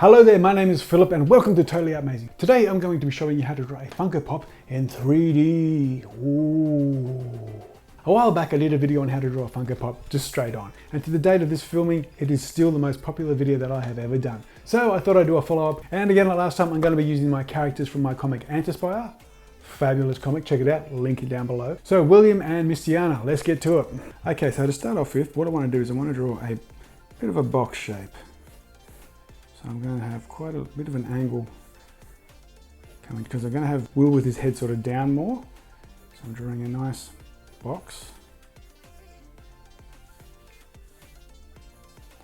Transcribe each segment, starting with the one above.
Hello there, my name is Philip and welcome to Totally Amazing. Today I'm going to be showing you how to draw a Funko Pop in 3D. Ooh. A while back I did a video on how to draw a Funko Pop just straight on, and to the date of this filming it is still the most popular video that I have ever done. So I thought I'd do a follow-up, and again like last time I'm going to be using my characters from my comic Antispire. Fabulous comic, check it out, link it down below. So William and Mistiana, let's get to it. Okay, so to start off with, what I want to do is I want to draw a bit of a box shape. So I'm going to have quite a bit of an angle coming, because I'm going to have Will with his head sort of down more. So I'm drawing a nice box.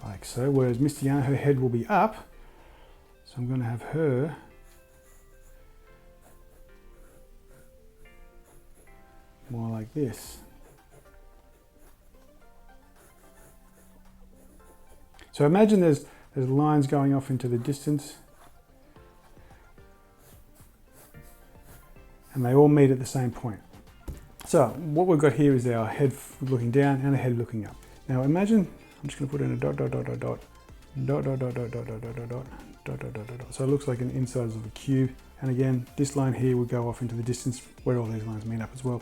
Like so, whereas Mistiana, her head will be up. So I'm going to have her more like this. So imagine there's lines going off into the distance and they all meet at the same point. So what we've got here is our head looking down and a head looking up. Now imagine, I'm just going to put in a dot, dot, dot, dot, dot, dot, dot, dot, dot, dot, dot, dot, dot, dot, dot, dot, dot, dot. So it looks like an insides of a cube. And again, this line here will go off into the distance where all these lines meet up as well.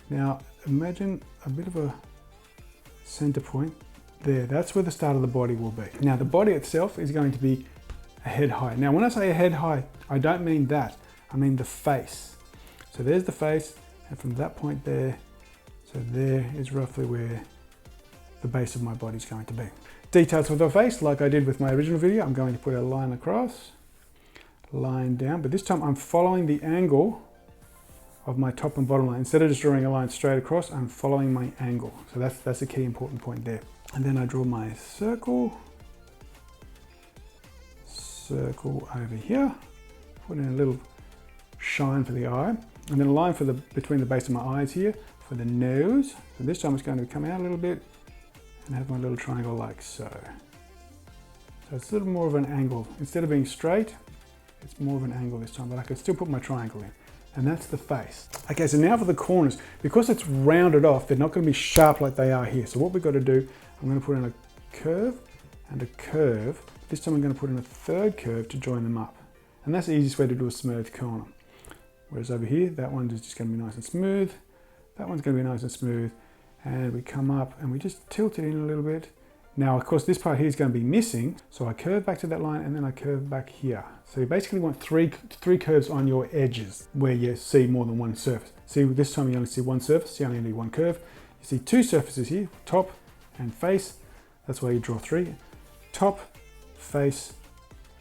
Now imagine a bit of a center point there. That's where the start of the body will be. Now the body itself is going to be a head high. Now when I say a head high, I don't mean that. I mean the face. So there's the face, and from that point there, so there is roughly where the base of my body is going to be. Details for the face, like I did with my original video, I'm going to put a line across, line down, but this time I'm following the angle of my top and bottom line. Instead of just drawing a line straight across, I'm following my angle. So that's a key important point there. And then I draw my circle over here, put in a little shine for the eye, and then a line for between the base of my eyes here for the nose. So this time it's going to come out a little bit and have my little triangle like so. So it's a little more of an angle. Instead of being straight, it's more of an angle this time, but I can still put my triangle in. And that's the face. Okay, so now for the corners. Because it's rounded off, they're not going to be sharp like they are here. So what we've got to do, I'm going to put in a curve and a curve. This time I'm going to put in a third curve to join them up. And that's the easiest way to do a smooth corner. Whereas over here, that one is just going to be nice and smooth. That one's going to be nice and smooth. And we come up and we just tilt it in a little bit. Now, of course, this part here is going to be missing. So I curve back to that line and then I curve back here. So you basically want three curves on your edges where you see more than one surface. See, this time you only see one surface, you only need one curve. You see two surfaces here, top and face. That's why you draw three. Top, face,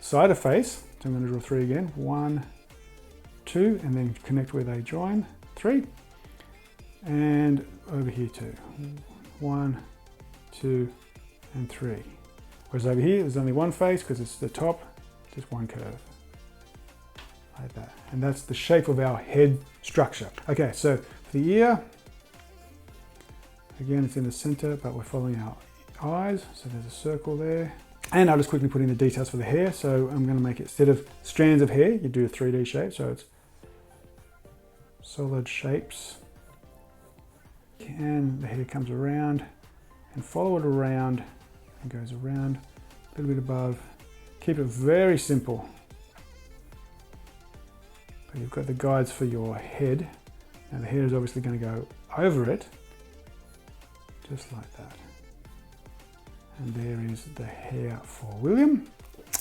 side of face. So I'm going to draw three again. 1, 2, and then connect where they join. 3. And over here too. 1, 2, and 3. Whereas over here, there's only one face because it's the top, just one curve. Like that. And that's the shape of our head structure. Okay, so for the ear, again, it's in the center, but we're following our eyes. So there's a circle there. And I'll just quickly put in the details for the hair. So I'm going to make it, instead of strands of hair, you do a 3D shape. So it's solid shapes. And the hair comes around and follow it around and goes around a little bit above. Keep it very simple. But you've got the guides for your head. Now the head is obviously going to go over it, just like that. And there is the hair for William.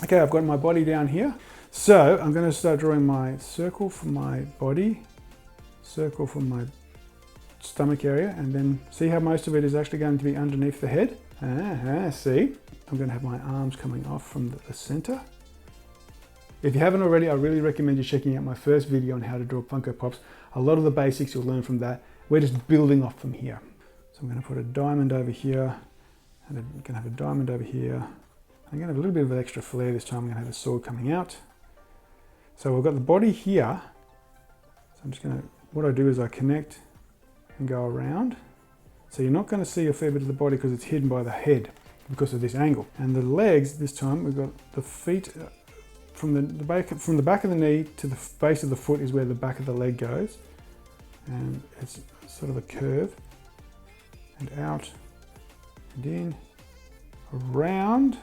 Okay, I've got my body down here. So I'm going to start drawing my circle for my body, circle for my stomach area, and then see how most of it is actually going to be underneath the head. See, I'm going to have my arms coming off from the center. If you haven't already, I really recommend you checking out my first video on how to draw Funko Pops. A lot of the basics you'll learn from that. We're just building off from here. So I'm going to put a diamond over here, and then I'm going to have a diamond over here. I'm going to have a little bit of an extra flare this time. I'm going to have a sword coming out. So we've got the body here. So I'm just going to, what I do is I connect and go around. So you're not going to see a fair bit of the body because it's hidden by the head because of this angle. And the legs, this time we've got the feet from the back of the knee to the base of the foot is where the back of the leg goes. And it's sort of a curve and out and in, around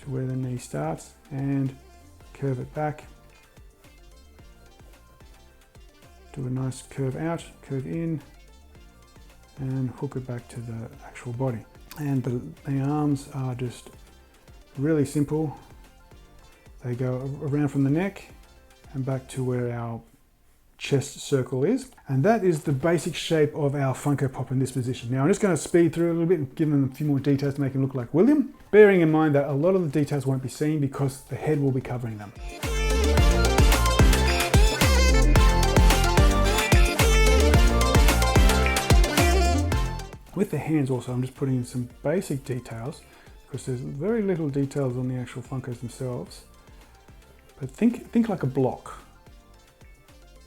to where the knee starts and curve it back. Do a nice curve out, curve in, and hook it back to the actual body. And the arms are just really simple. They go around from the neck and back to where our chest circle is. And that is the basic shape of our Funko Pop in this position. Now I'm just going to speed through a little bit and give them a few more details to make him look like William, bearing in mind that a lot of the details won't be seen because the head will be covering them. With the hands also, I'm just putting in some basic details because there's very little details on the actual Funkos themselves. But think like a block.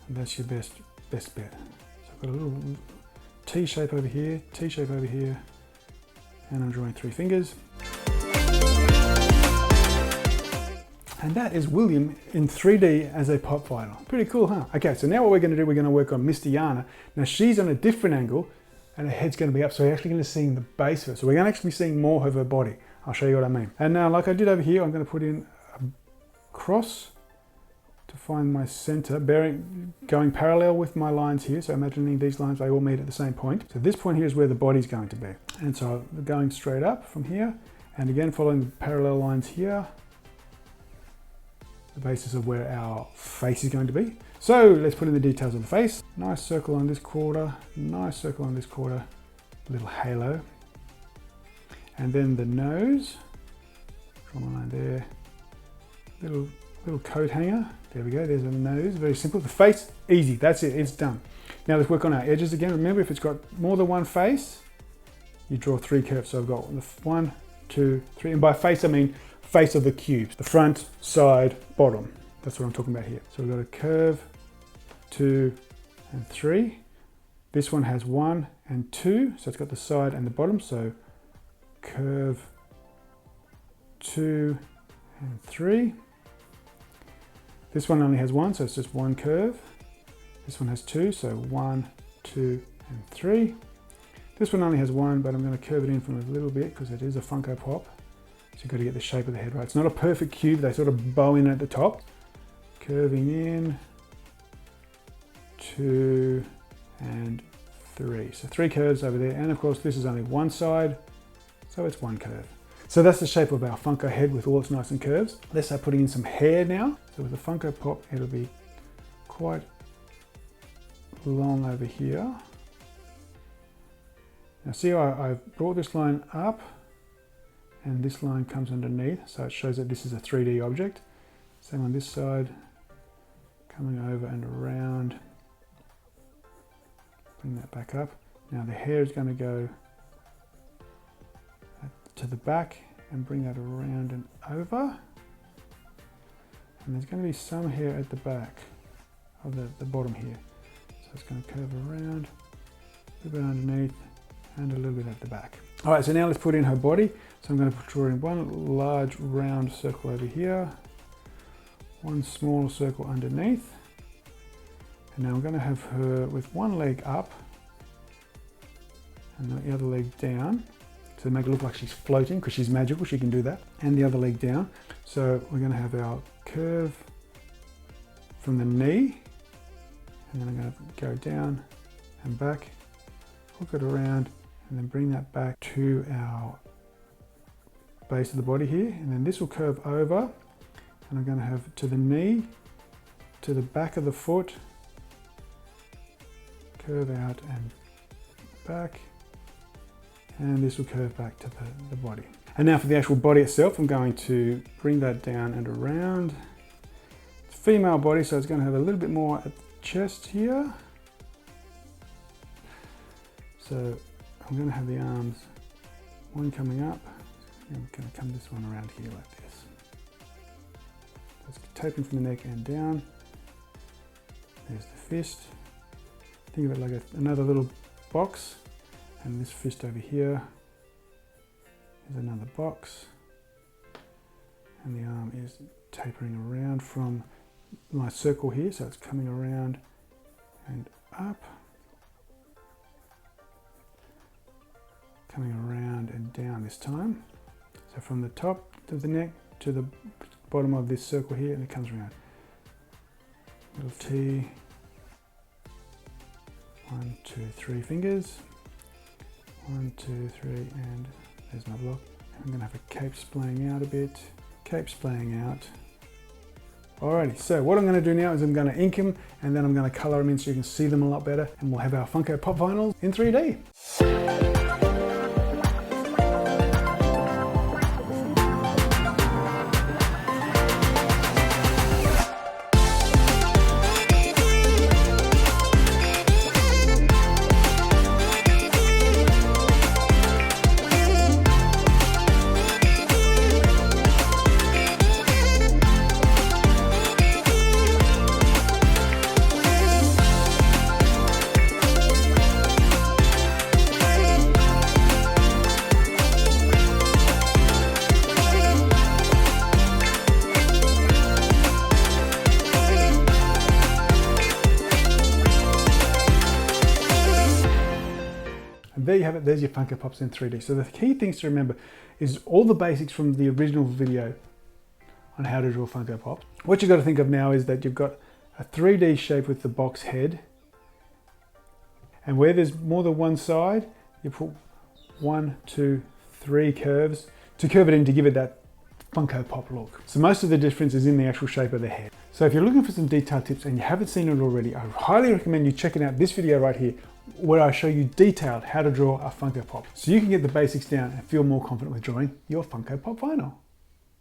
And that's your best bet. So I've got a little T shape over here, T shape over here, and I'm drawing 3 fingers. And that is William in 3D as a pop vinyl. Pretty cool, huh? Okay, so now what we're going to do, we're going to work on Miss Diana. Now she's on a different angle, and her head's going to be up, so we're actually going to see the base of it. So we're going to actually be seeing more of her body. I'll show you what I mean. And now, like I did over here, I'm going to put in a cross to find my center, going parallel with my lines here. So imagining these lines, they all meet at the same point. So this point here is where the body's going to be. And so going straight up from here, and again following the parallel lines here, the basis of where our face is going to be. So let's put in the details of the face. Nice circle on this quarter, nice circle on this quarter, little halo. And then the nose, draw my line there, little coat hanger. There we go, there's a nose, very simple. The face, easy, that's it, it's done. Now let's work on our edges again. Remember, if it's got more than one face, you draw 3 curves. So I've got 1, 2, 3, and by face I mean face of the cubes, the front, side, bottom. That's what I'm talking about here. So we've got a curve, 2 and 3. This one has 1 and 2, so it's got the side and the bottom. So curve, 2 and 3. This one only has 1, so it's just 1 curve. This one has 2, so 1, 2 and 3. This one only has 1, but I'm going to curve it in from a little bit because it is a Funko Pop. So you've got to get the shape of the head right. It's not a perfect cube, they sort of bow in at the top. Curving in, 2 and 3. So 3 curves over there, and of course this is only one side, so it's 1 curve. So that's the shape of our Funko head with all its nice and curves. Let's start putting in some hair now. So with the Funko Pop, it'll be quite long over here. Now see how I've brought this line up and this line comes underneath, so it shows that this is a 3D object. Same on this side, coming over and around. Bring that back up. Now the hair is going to go to the back and bring that around and over. And there's going to be some hair at the back of the bottom here. So it's going to curve around, a little bit underneath, and a little bit at the back. All right, so now let's put in her body. So I'm going to draw in one large round circle over here, one small circle underneath. And now I'm going to have her with one leg up and the other leg down. To make it look like she's floating, because she's magical, she can do that. And the other leg down. So we're going to have our curve from the knee, and then I'm going to go down and back, hook it around, and then bring that back to our base of the body here. And then this will curve over, and I'm going to have to the knee, to the back of the foot, curve out and back. And this will curve back to the body. And now for the actual body itself, I'm going to bring that down and around. It's a female body, so it's going to have a little bit more at the chest here. So I'm going to have the arms, one coming up, and I'm going to come this one around here like this. So it's tapering from the neck and down. There's the fist. Think of it like another little box. And this fist over here is another box. And the arm is tapering around from my circle here, so it's coming around and up. Coming around and down this time. So from the top of the neck to the bottom of this circle here and it comes around. Little T, 1, 2, 3 fingers, 1, 2, 3, and there's my block. I'm going to have a cape splaying out a bit, cape splaying out. Alrighty, so what I'm going to do now is I'm going to ink them and then I'm going to colour them in so you can see them a lot better, and we'll have our Funko Pop vinyls in 3D. There you have it, there's your Funko Pops in 3D. So the key things to remember is all the basics from the original video on how to draw Funko Pops. What you've got to think of now is that you've got a 3D shape with the box head, and where there's more than one side, you put 1, 2, 3 curves to curve it in to give it that Funko Pop look. So most of the difference is in the actual shape of the head. So if you're looking for some detailed tips and you haven't seen it already, I highly recommend you checking out this video right here, where I show you detailed how to draw a Funko Pop, so you can get the basics down and feel more confident with drawing your Funko Pop vinyl.